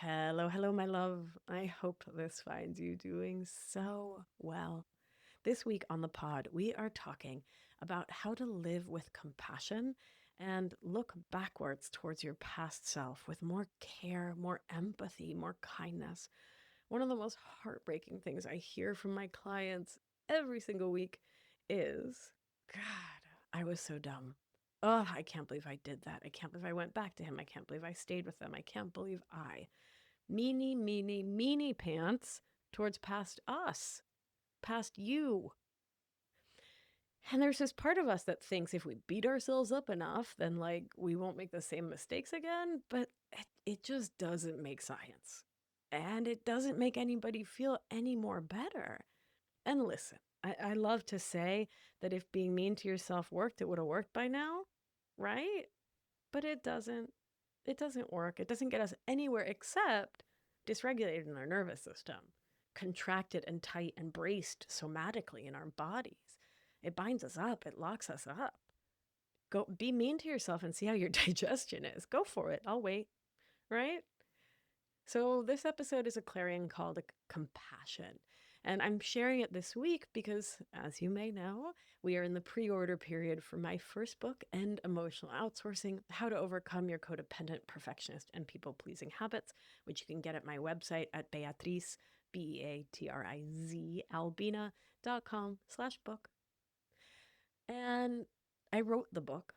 Hello, hello, my love. I hope this finds you doing so well. This week on the pod, we are talking about how to live with compassion and look backwards towards your past self with more care, more empathy, more kindness. One of the most heartbreaking things I hear from my clients every single week is, God, I was so dumb. Oh, I can't believe I did that. I can't believe I went back to him. I can't believe I stayed with them. I can't believe I meanie pants towards past us, past you. And there's this part of us that thinks if we beat ourselves up enough, then we won't make the same mistakes again. But it just doesn't make science. And it doesn't make anybody feel any more better. And listen, I love to say that if being mean to yourself worked, it would have worked by now, right? But it doesn't. It doesn't work. It doesn't get us anywhere except dysregulated in our nervous system, contracted and tight and braced somatically in our bodies. It binds us up, it locks us up. Go be mean to yourself and see how your digestion is. Go for it. I'll wait, right? So, this episode is a clarion call to compassion. And I'm sharing it this week because, as you may know, we are in the pre order period for my first book, End Emotional Outsourcing: How to Overcome Your Codependent, Perfectionist, and People Pleasing Habits, which you can get at my website at Beatriz, Beatriz, Albina.com/book. And I wrote the book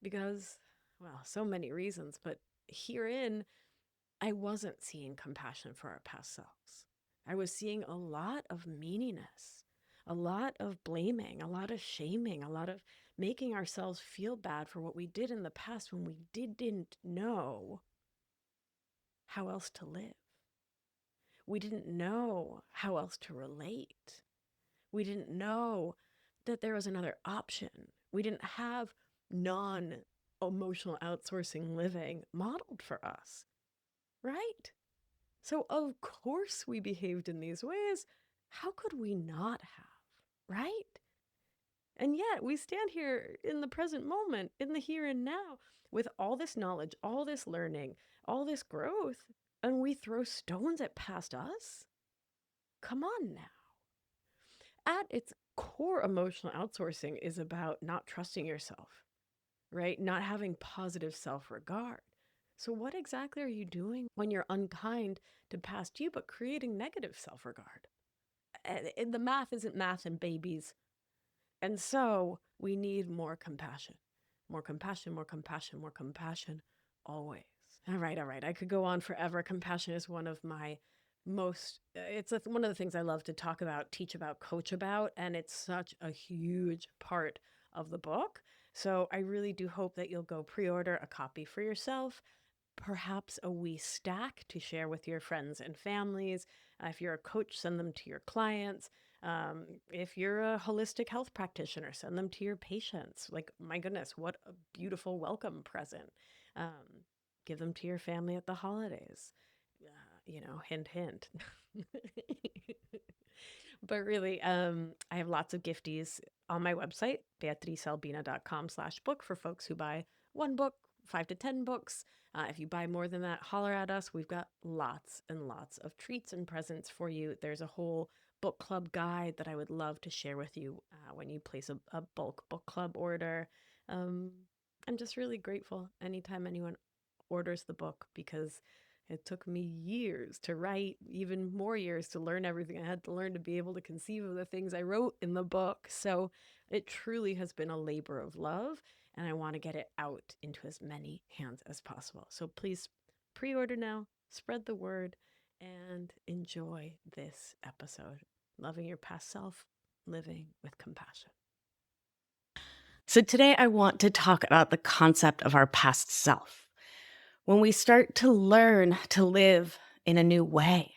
because, well, so many reasons, but herein, I wasn't seeing compassion for our past selves. I was seeing a lot of meaniness, a lot of blaming, a lot of shaming, a lot of making ourselves feel bad for what we did in the past when we didn't know how else to live. We didn't know how else to relate. We didn't know that there was another option. We didn't have non emotional outsourcing living modeled for us, right? So, of course, we behaved in these ways. How could we not have, right? And yet, we stand here in the present moment, in the here and now, with all this knowledge, all this learning, all this growth, and we throw stones at past us? Come on now. At its core, emotional outsourcing is about not trusting yourself, right? Not having positive self regard. So, what exactly are you doing when you're unkind to past you, but creating negative self regard? The math isn't math and babies. And so, we need more compassion. More compassion, more compassion, more compassion, always. All right, all right. I could go on forever. Compassion is one of my one of the things I love to talk about, teach about, coach about, and it's such a huge part of the book. So I really do hope that you'll go pre-order a copy for yourself, perhaps a wee stack to share with your friends and families. If you're a coach, send them to your clients. If you're a holistic health practitioner, send them to your patients. Like, my goodness, what a beautiful welcome present. Um, Give them to your family at the holidays. Hint, hint. But really, I have lots of gifties on my website, beatrizalbina.com/book, for folks who buy one book, 5 to 10 books. If you buy more than that, holler at us. We've got lots and lots of treats and presents for you. There's a whole book club guide that I would love to share with you when you place a bulk book club order. Um, I'm just really grateful anytime anyone orders the book, because it took me years to write, even more years to learn everything I had to learn to be able to conceive of the things I wrote in the book. So it truly has been a labor of love, and I want to get it out into as many hands as possible. So please pre order now, spread the word, and enjoy this episode. Loving your past self, living with compassion. So today I want to talk about the concept of our past self. When we start to learn to live in a new way,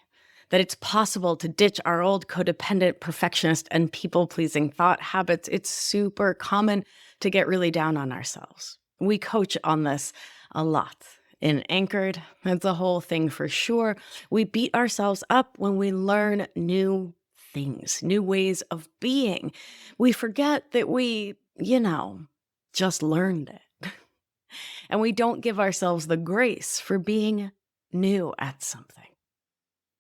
that it's possible to ditch our old codependent, perfectionist, and people pleasing thought habits, it's super common to get really down on ourselves. We coach on this a lot. In Anchored, that's a whole thing for sure. We beat ourselves up when we learn new things, new ways of being. We forget that we, just learned it. And we don't give ourselves the grace for being new at something.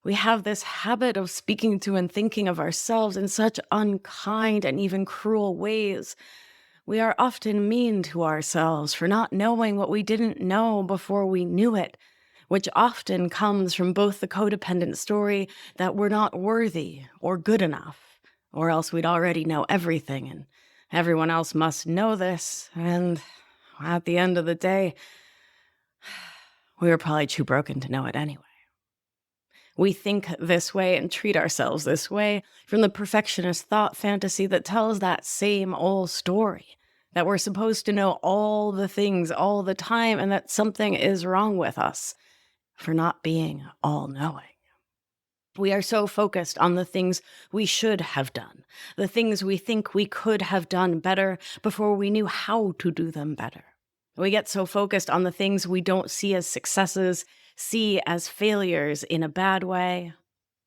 We have this habit of speaking to and thinking of ourselves in such unkind and even cruel ways. We are often mean to ourselves for not knowing what we didn't know before we knew it, which often comes from both the codependent story that we're not worthy or good enough, or else we'd already know everything and everyone else must know this, and at the end of the day, we were probably too broken to know it anyway. We think this way and treat ourselves this way from the perfectionist thought fantasy that tells that same old story, that we're supposed to know all the things all the time and that something is wrong with us for not being all-knowing. We are so focused on the things we should have done, the things we think we could have done better before we knew how to do them better. We get so focused on the things we don't see as successes, see as failures in a bad way,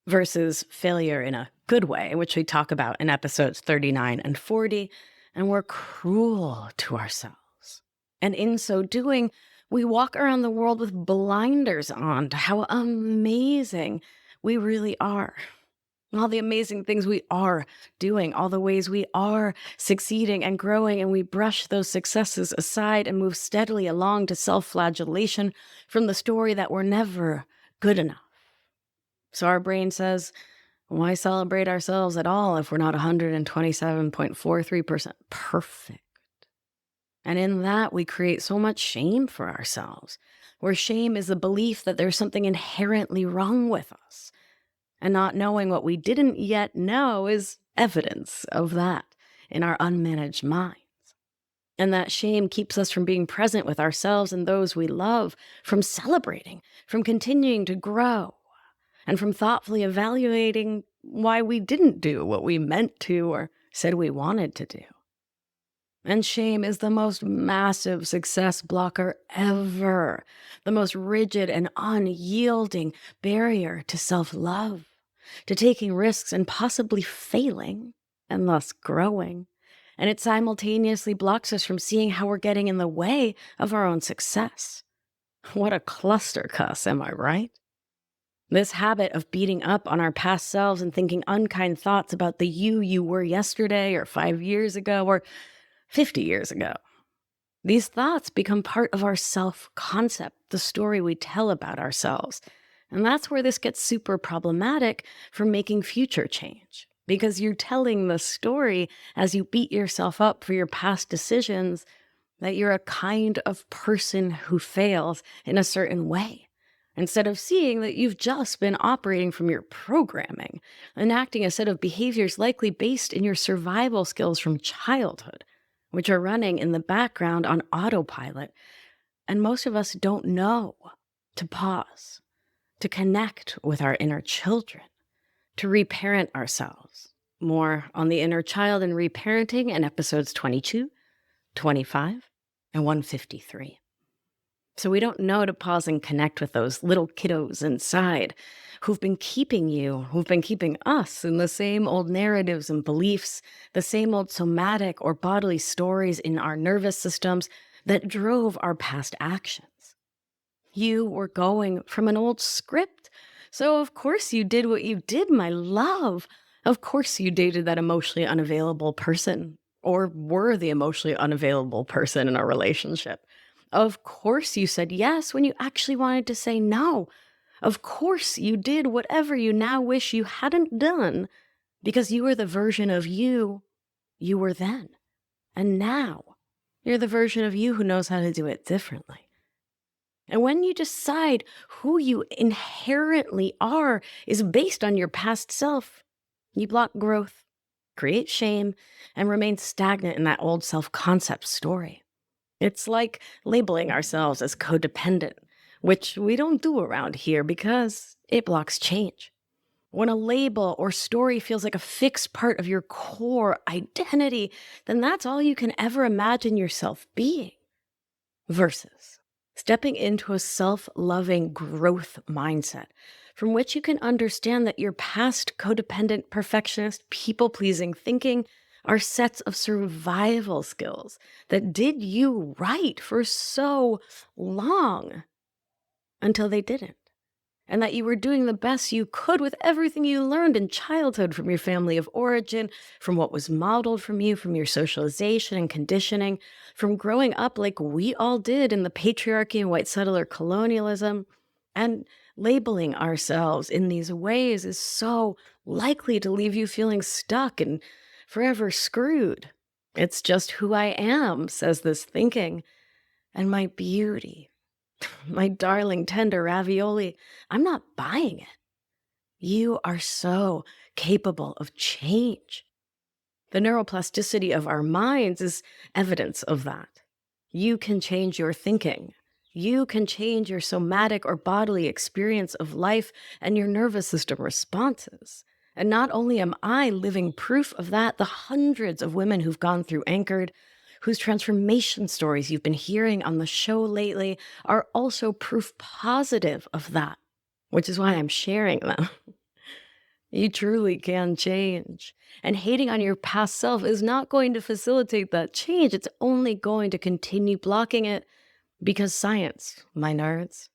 versus failure in a good way, which we talk about in episodes 39 and 40, and we're cruel to ourselves. And in so doing, we walk around the world with blinders on to how amazing we really are. All the amazing things we are doing, all the ways we are succeeding and growing, and we brush those successes aside and move steadily along to self-flagellation from the story that we're never good enough. So our brain says, why celebrate ourselves at all if we're not 127.43% perfect? And in that, we create so much shame for ourselves, where shame is the belief that there's something inherently wrong with us. And not knowing what we didn't yet know is evidence of that in our unmanaged minds. And that shame keeps us from being present with ourselves and those we love, from celebrating, from continuing to grow, and from thoughtfully evaluating why we didn't do what we meant to or said we wanted to do. And shame is the most massive success blocker ever, the most rigid and unyielding barrier to self-love, to taking risks and possibly failing, and thus growing. And it simultaneously blocks us from seeing how we're getting in the way of our own success. What a cluster cuss, am I right? This habit of beating up on our past selves and thinking unkind thoughts about the you were yesterday or 5 years ago or 50 years ago. These thoughts become part of our self-concept, the story we tell about ourselves. And that's where this gets super problematic for making future change, because you're telling the story as you beat yourself up for your past decisions that you're a kind of person who fails in a certain way, instead of seeing that you've just been operating from your programming, enacting a set of behaviors likely based in your survival skills from childhood, which are running in the background on autopilot. And most of us don't know to pause, to connect with our inner children, to reparent ourselves. More on the inner child and reparenting in episodes 22, 25, and 153. So we don't know to pause and connect with those little kiddos inside who've been keeping us in the same old narratives and beliefs, the same old somatic or bodily stories in our nervous systems that drove our past actions. You were going from an old script, so of course you did what you did, my love. Of course you dated that emotionally unavailable person, or were the emotionally unavailable person in a relationship. Of course you said yes when you actually wanted to say no. Of course you did whatever you now wish you hadn't done, because you were the version of you were then. And now you're the version of you who knows how to do it differently. And when you decide who you inherently are is based on your past self, you block growth, create shame, and remain stagnant in that old self-concept story. It's like labeling ourselves as codependent, which we don't do around here because it blocks change. When a label or story feels like a fixed part of your core identity, then that's all you can ever imagine yourself being. Versus stepping into a self-loving growth mindset from which you can understand that your past codependent, perfectionist, people-pleasing thinking are sets of survival skills that did you right for so long until they didn't. and that you were doing the best you could with everything you learned in childhood from your family of origin, from what was modeled from you, from your socialization and conditioning, from growing up like we all did in the patriarchy and white settler colonialism. And labeling ourselves in these ways is so likely to leave you feeling stuck and forever screwed. It's just who I am, says this thinking. And my beauty, my darling tender ravioli, I'm not buying it. You are so capable of change. The neuroplasticity of our minds is evidence of that. You can change your thinking. You can change your somatic or bodily experience of life and your nervous system responses. And not only am I living proof of that, the hundreds of women who've gone through Anchored, whose transformation stories you've been hearing on the show lately, are also proof positive of that, which is why I'm sharing them. You truly can change. And hating on your past self is not going to facilitate that change. It's only going to continue blocking it because science, my nerds.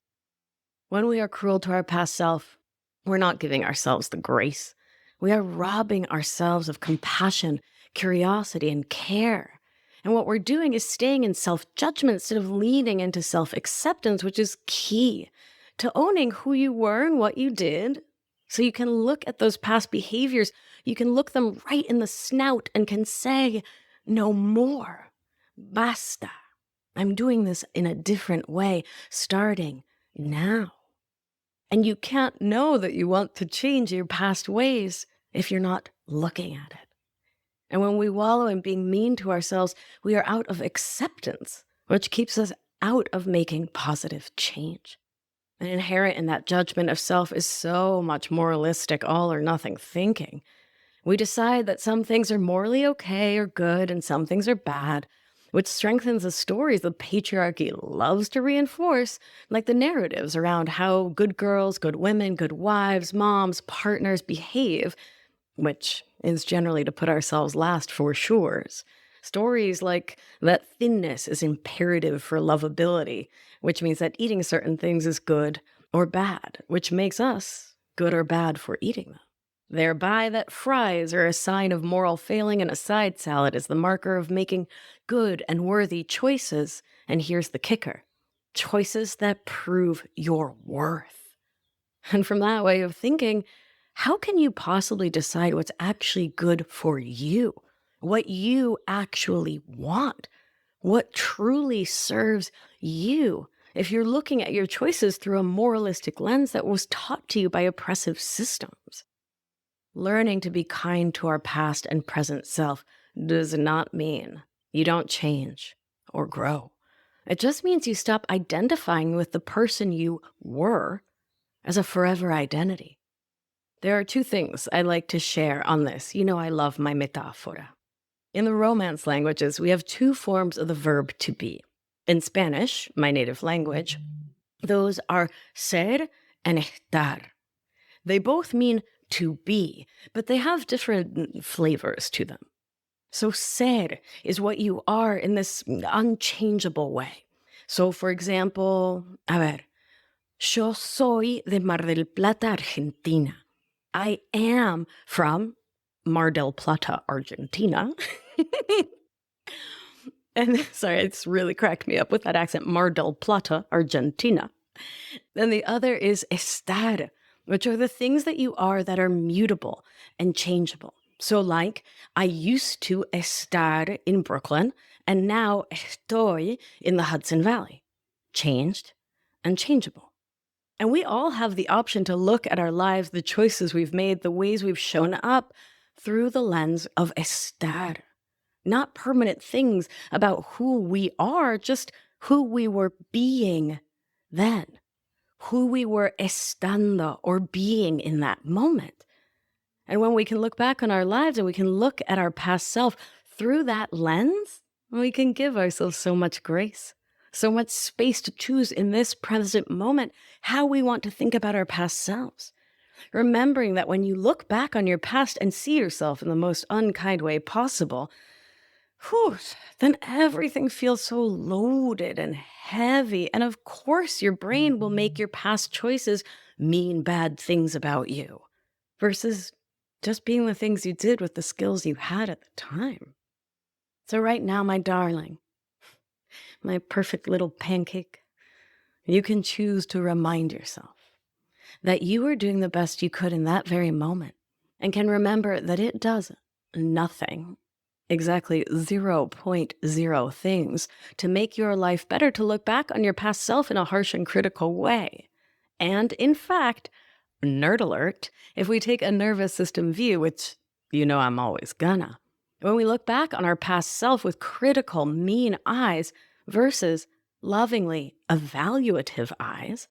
When we are cruel to our past self, we're not giving ourselves the grace. We are robbing ourselves of compassion, curiosity, and care. And what we're doing is staying in self-judgment instead of leaning into self-acceptance, which is key to owning who you were and what you did. So you can look at those past behaviors, you can look them right in the snout and can say, no more. Basta. I'm doing this in a different way, starting now. And you can't know that you want to change your past ways if you're not looking at it. And when we wallow in being mean to ourselves, we are out of acceptance, which keeps us out of making positive change. And inherent in that judgment of self is so much moralistic, all or nothing thinking. We decide that some things are morally okay or good and some things are bad, which strengthens the stories the patriarchy loves to reinforce, like the narratives around how good girls, good women, good wives, moms, partners behave, which is generally to put ourselves last for sure. Stories like that thinness is imperative for lovability, which means that eating certain things is good or bad, which makes us good or bad for eating them. Thereby, that fries are a sign of moral failing and a side salad is the marker of making good and worthy choices. And here's the kicker: choices that prove your worth. And from that way of thinking, how can you possibly decide what's actually good for you? What you actually want? What truly serves you? If you're looking at your choices through a moralistic lens that was taught to you by oppressive systems. Learning to be kind to our past and present self does not mean you don't change or grow. It just means you stop identifying with the person you were as a forever identity. There are two things I like to share on this. You know I love my metáfora. In the Romance languages, we have two forms of the verb to be. In Spanish, my native language, those are ser and estar. They both mean to be, but they have different flavors to them. So ser is what you are in this unchangeable way. So for example, yo soy de Mar del Plata, Argentina. I am from Mar del Plata, Argentina. And sorry, it's really cracked me up with that accent, Mar del Plata, Argentina. Then the other is estar, which are the things that you are that are mutable and changeable. So like, I used to estar in Brooklyn, and now estoy in the Hudson Valley. Changed and changeable. And we all have the option to look at our lives, the choices we've made, the ways we've shown up through the lens of estar. Not permanent things about who we are, just who we were being then. Who we were estando or being in that moment. And when we can look back on our lives and we can look at our past self through that lens, we can give ourselves so much grace, so much space to choose in this present moment how we want to think about our past selves. Remembering that when you look back on your past and see yourself in the most unkind way possible, whew, then everything feels so loaded and heavy. And of course, your brain will make your past choices mean bad things about you versus just being the things you did with the skills you had at the time. So, right now, my darling, my perfect little pancake, you can choose to remind yourself that you were doing the best you could in that very moment and can remember that it does nothing, exactly zero point zero things to make your life better, to look back on your past self in a harsh and critical way. And in fact, nerd alert, if we take a nervous system view, which I'm always gonna, when we look back on our past self with critical, mean eyes versus lovingly evaluative eyes,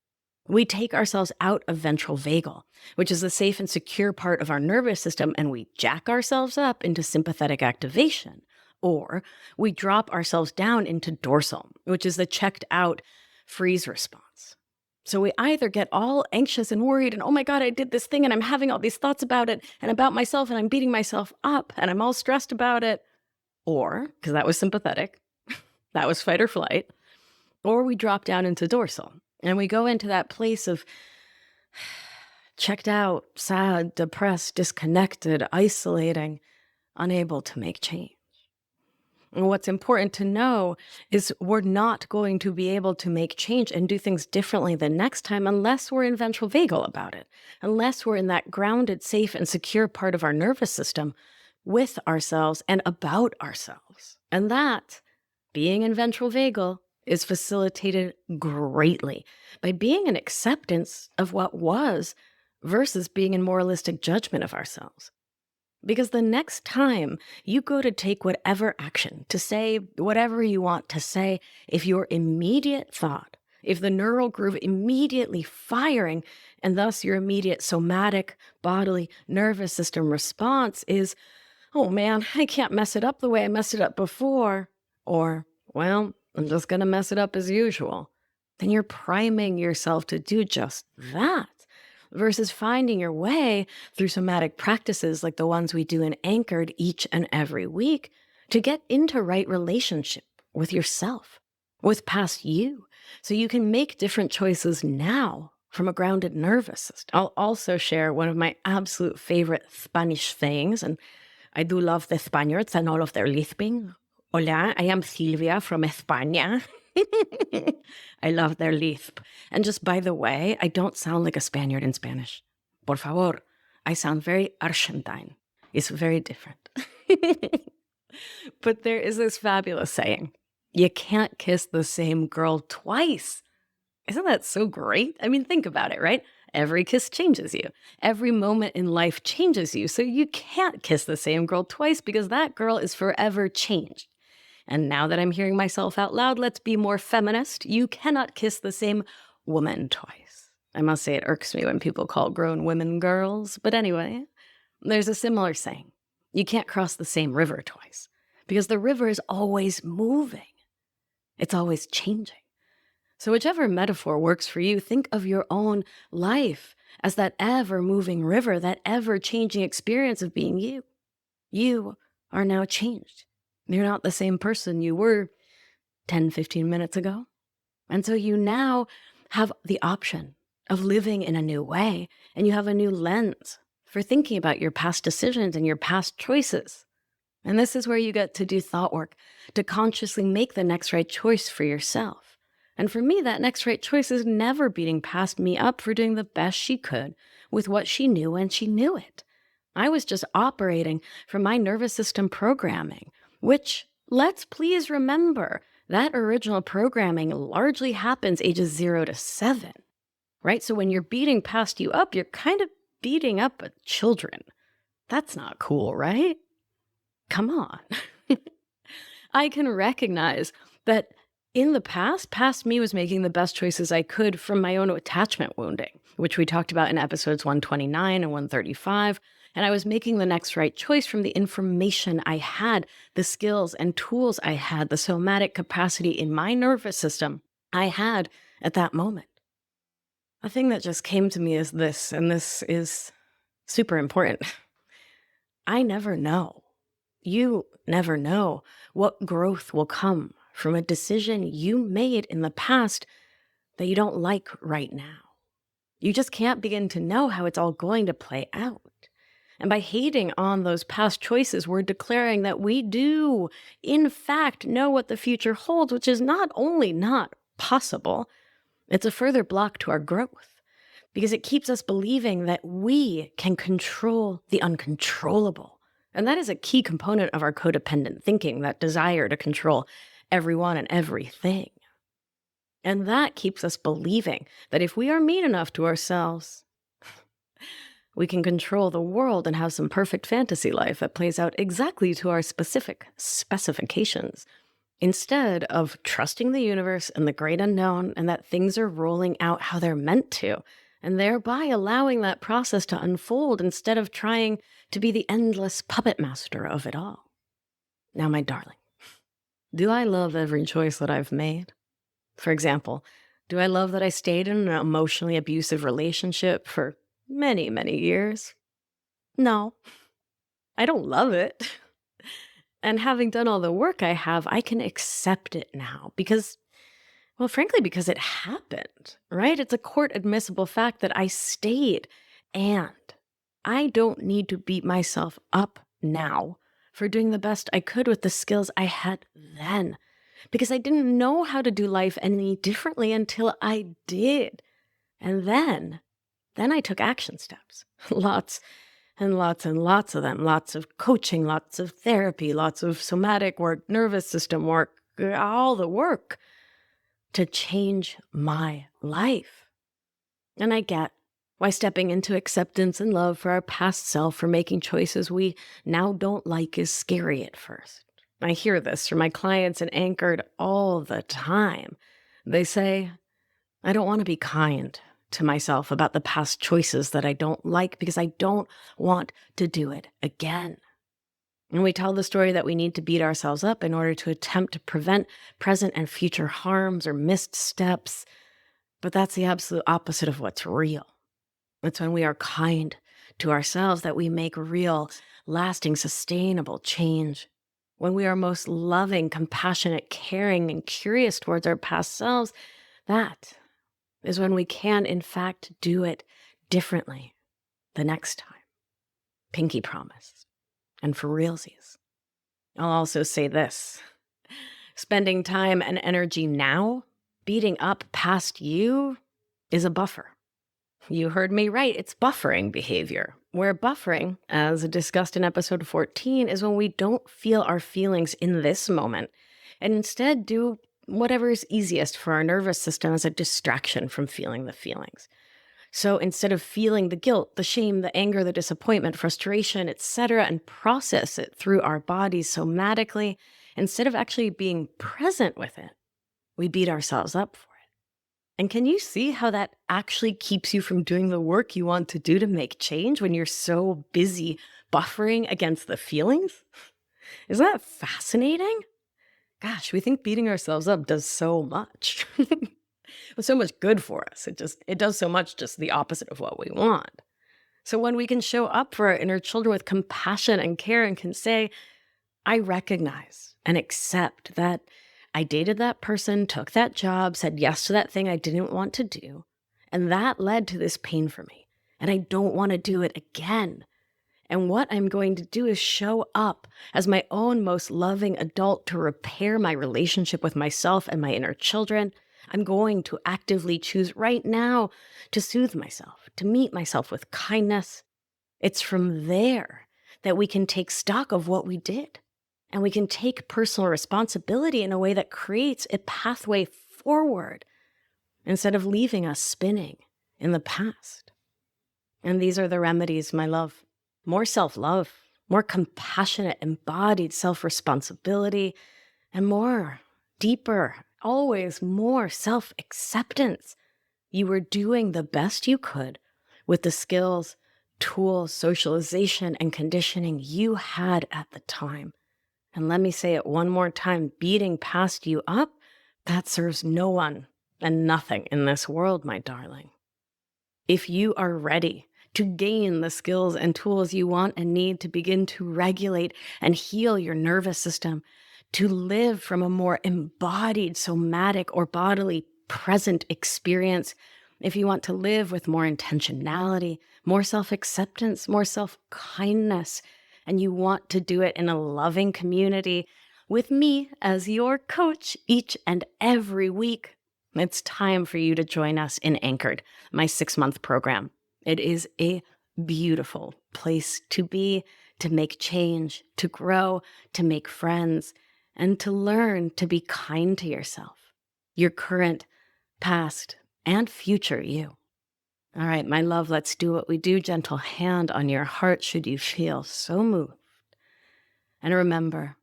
we take ourselves out of ventral vagal, which is the safe and secure part of our nervous system, and we jack ourselves up into sympathetic activation. Or we drop ourselves down into dorsal, which is the checked out freeze response. So we either get all anxious and worried and, oh my God, I did this thing and I'm having all these thoughts about it and about myself and I'm beating myself up and I'm all stressed about it. Or, because that was sympathetic, that was fight or flight. Or we drop down into dorsal and we go into that place of checked out, sad, depressed, disconnected, isolating, unable to make change. And what's important to know is we're not going to be able to make change and do things differently the next time unless we're in ventral vagal about it, unless we're in that grounded, safe, and secure part of our nervous system with ourselves and about ourselves. And that, being in ventral vagal, is facilitated greatly by being in acceptance of what was versus being in moralistic judgment of ourselves. Because the next time you go to take whatever action, to say whatever you want to say, if your immediate thought, if the neural groove immediately firing, and thus your immediate somatic, bodily, nervous system response is, oh man, I can't mess it up the way I messed it up before, or, well, I'm just going to mess it up as usual, then you're priming yourself to do just that versus finding your way through somatic practices like the ones we do in Anchored each and every week to get into right relationship with yourself, with past you, so you can make different choices now from a grounded nervous system. I'll also share one of my absolute favorite Spanish sayings, and I do love the Spaniards and all of their lisping. Hola, I am Silvia from España. I love their lisp. And just by the way, I don't sound like a Spaniard in Spanish. Por favor, I sound very Argentine. It's very different. But there is this fabulous saying, you can't kiss the same girl twice. Isn't that so great? I mean, think about it, right? Every kiss changes you. Every moment in life changes you. So you can't kiss the same girl twice because that girl is forever changed. And now that I'm hearing myself out loud, let's be more feminist. You cannot kiss the same woman twice. I must say it irks me when people call grown women girls. But anyway, there's a similar saying. You can't cross the same river twice because the river is always moving. It's always changing. So whichever metaphor works for you, think of your own life as that ever-moving river, that ever-changing experience of being you. You are now changed. You're not the same person you were 10, 15 minutes ago. And so you now have the option of living in a new way, and you have a new lens for thinking about your past decisions and your past choices. And this is where you get to do thought work, to consciously make the next right choice for yourself. And for me, that next right choice is never beating past me up for doing the best she could with what she knew when she knew it. I was just operating from my nervous system programming, which, let's please remember, that original programming largely happens ages 0 to 7, right? So when you're beating past you up, you're kind of beating up children. That's not cool, right? Come on. I can recognize that in the past me was making the best choices I could from my own attachment wounding, which we talked about in episodes 129 and 135. And I was making the next right choice from the information I had, the skills and tools I had, the somatic capacity in my nervous system I had at that moment. A thing that just came to me is this, and this is super important. I never know You never know what growth will come from a decision you made in the past that you don't like right now. You just can't begin to know how it's all going to play out. And by hating on those past choices, we're declaring that we do, in fact, know what the future holds, which is not only not possible, it's a further block to our growth because it keeps us believing that we can control the uncontrollable. And that is a key component of our codependent thinking, that desire to control everyone and everything. And that keeps us believing that if we are mean enough to ourselves, we can control the world and have some perfect fantasy life that plays out exactly to our specific specifications, instead of trusting the universe and the great unknown and that things are rolling out how they're meant to, and thereby allowing that process to unfold instead of trying to be the endless puppet master of it all. Now, my darling, do I love every choice that I've made? For example, do I love that I stayed in an emotionally abusive relationship for many, many years? No, I don't love it. And having done all the work I have, I can accept it now because, well, frankly, because it happened, right? It's a court admissible fact that I stayed. And I don't need to beat myself up now for doing the best I could with the skills I had then, because I didn't know how to do life any differently until I did. And then I took action steps, lots and lots and lots of them, lots of coaching, lots of therapy, lots of somatic work, nervous system work, all the work to change my life. And I get why stepping into acceptance and love for our past self, for making choices we now don't like, is scary at first. I hear this from my clients and Anchored all the time. They say, I don't want to be kind to myself about the past choices that I don't like because I don't want to do it again. And we tell the story that we need to beat ourselves up in order to attempt to prevent present and future harms or missed steps. But that's the absolute opposite of what's real. It's when we are kind to ourselves that we make real, lasting, sustainable change. When we are most loving, compassionate, caring, and curious towards our past selves, that is when we can, in fact, do it differently the next time. Pinky promise. And for realsies. I'll also say this. Spending time and energy now, beating up past you, is a buffer. You heard me right, it's buffering behavior. Where buffering, as discussed in episode 14, is when we don't feel our feelings in this moment and instead do whatever is easiest for our nervous system as a distraction from feeling the feelings. So instead of feeling the guilt, the shame, the anger, the disappointment, frustration, etc., and process it through our bodies somatically, instead of actually being present with it, we beat ourselves up for it. And can you see how that actually keeps you from doing the work you want to do to make change when you're so busy buffering against the feelings? Isn't that fascinating? Gosh, we think beating ourselves up does so much. So much good for us. It does so much just the opposite of what we want. So when we can show up for our inner children with compassion and care and can say, I recognize and accept that I dated that person, took that job, said yes to that thing I didn't want to do, and that led to this pain for me, and I don't want to do it again. And what I'm going to do is show up as my own most loving adult to repair my relationship with myself and my inner children. I'm going to actively choose right now to soothe myself, to meet myself with kindness. It's from there that we can take stock of what we did, and we can take personal responsibility in a way that creates a pathway forward instead of leaving us spinning in the past. And these are the remedies, my love. More self-love, more compassionate, embodied self-responsibility, and more, deeper, always more self-acceptance. You were doing the best you could with the skills, tools, socialization, and conditioning you had at the time. And let me say it one more time, beating past you up, that serves no one and nothing in this world, my darling. If you are ready to gain the skills and tools you want and need to begin to regulate and heal your nervous system, to live from a more embodied somatic or bodily present experience. If you want to live with more intentionality, more self acceptance, more self kindness, and you want to do it in a loving community with me as your coach each and every week, it's time for you to join us in Anchored, my 6-month program. It is a beautiful place to be, to make change, to grow, to make friends, and to learn to be kind to yourself, your current, past, and future you. All right, my love, let's do what we do. Gentle hand on your heart should you feel so moved. And remember,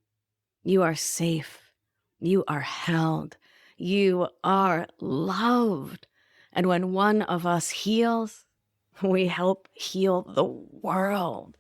you are safe. You are held. You are loved. And when one of us heals, we help heal the world.